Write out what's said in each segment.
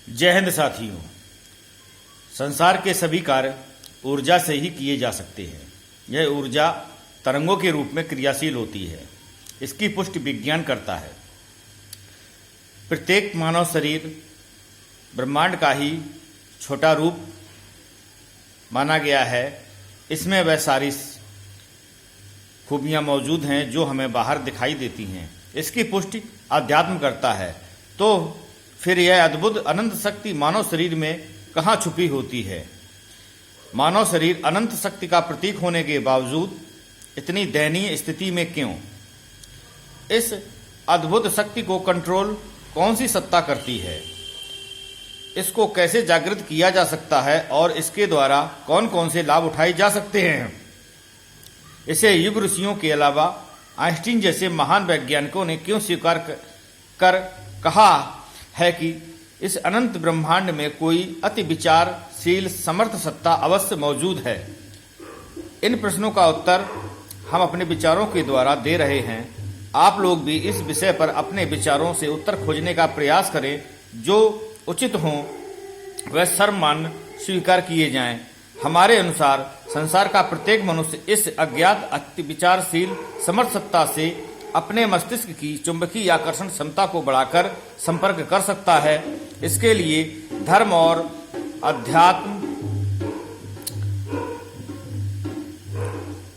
जय हिंद साथियों। संसार के सभी कार्य ऊर्जा से ही किए जा सकते हैं। यह ऊर्जा तरंगों के रूप में क्रियाशील होती है। इसकी पुष्टि विज्ञान करता है। प्रत्येक मानव शरीर ब्रह्मांड का ही छोटा रूप माना गया है। इसमें वह सारी खूबियां मौजूद हैं जो हमें बाहर दिखाई देती हैं। इसकी पुष्टि अध्यात्म करता है। तो फिर यह अद्भुत अनंत शक्ति मानव शरीर में कहाँ छुपी होती है? मानव शरीर अनंत शक्ति का प्रतीक होने के बावजूद इतनी दयनीय स्थिति में क्यों? इस अद्भुत शक्ति को कंट्रोल कौन सी सत्ता करती है? इसको कैसे जागृत किया जा सकता है और इसके द्वारा कौन कौन से लाभ उठाए जा सकते हैं? इसे युग ऋषियों के अलावा आइंस्टीन जैसे महान वैज्ञानिकों ने क्यों स्वीकार कर कहा है कि इस अनंत ब्रह्मांड में कोई अति विचारशील समर्थ सत्ता अवश्य मौजूद है? इन प्रश्नों का उत्तर हम अपने विचारों के द्वारा दे रहे हैं। आप लोग भी इस विषय पर अपने विचारों से उत्तर खोजने का प्रयास करें। जो उचित हों वह सर्वमान्य स्वीकार किए जाएं। हमारे अनुसार संसार का प्रत्येक मनुष्य इस अज्ञात अति विचारशील समर्थ सत्ता से अपने मस्तिष्क की चुंबकीय आकर्षण क्षमता को बढ़ाकर संपर्क कर सकता है। इसके लिए धर्म और अध्यात्म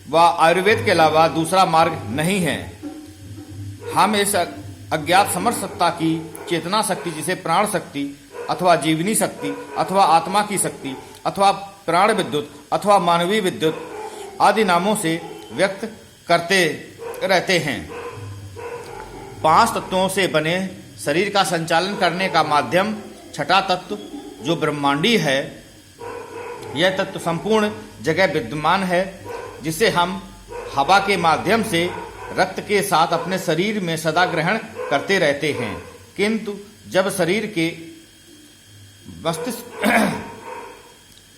व आयुर्वेद के अलावा दूसरा मार्ग नहीं है। हम इस अज्ञात समर्थ सत्ता की चेतना शक्ति, जिसे प्राण शक्ति अथवा जीवनी शक्ति अथवा आत्मा की शक्ति अथवा प्राण विद्युत अथवा मानवीय विद्युत आदि नामों से व्यक्त करते रहते हैं। 5 तत्वों से बने शरीर का संचालन करने का माध्यम छठा तत्व जो ब्रह्मांडी है। यह तत्व संपूर्ण जगह विद्यमान है, जिसे हम हवा के माध्यम से रक्त के साथ अपने शरीर में सदा ग्रहण करते रहते हैं। किंतु जब शरीर के मस्तिष्क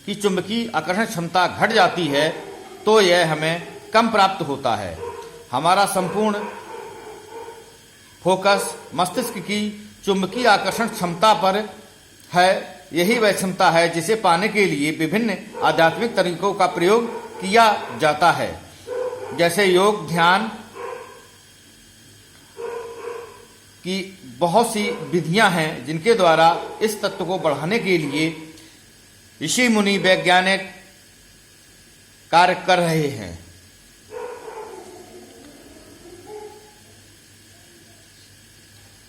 की चुंबकीय आकर्षण क्षमता घट जाती है तो यह हमें कम प्राप्त होता है। हमारा संपूर्ण फोकस मस्तिष्क की चुंबकीय आकर्षण क्षमता पर है। यही वह क्षमता है जिसे पाने के लिए विभिन्न आध्यात्मिक तरीकों का प्रयोग किया जाता है, जैसे योग, ध्यान की बहुत सी विधियां हैं जिनके द्वारा इस तत्व को बढ़ाने के लिए ऋषि मुनि वैज्ञानिक कार्य कर रहे हैं।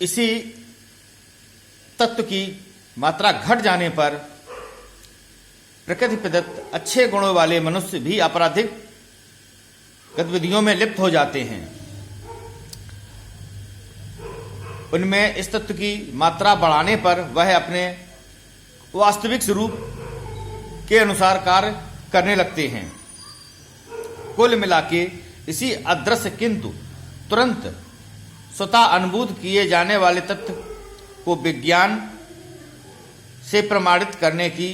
इसी तत्व की मात्रा घट जाने पर प्रकृति प्रदत्त अच्छे गुणों वाले मनुष्य भी आपराधिक गतिविधियों में लिप्त हो जाते हैं। उनमें इस तत्व की मात्रा बढ़ाने पर वह अपने वास्तविक स्वरूप के अनुसार कार्य करने लगते हैं। कुल मिलाके इसी अदृश्य किंतु तुरंत स्वतः अनुभूत किए जाने वाले तत्व को विज्ञान से प्रमाणित करने की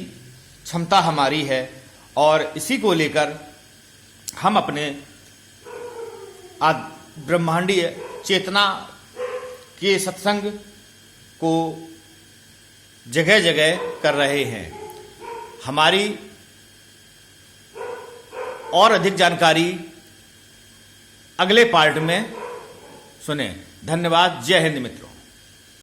क्षमता हमारी है और इसी को लेकर हम अपने ब्रह्मांडीय चेतना के सत्संग को जगह जगह कर रहे हैं। हमारी और अधिक जानकारी अगले पार्ट में सुने। धन्यवाद। जय हिंद मित्रों।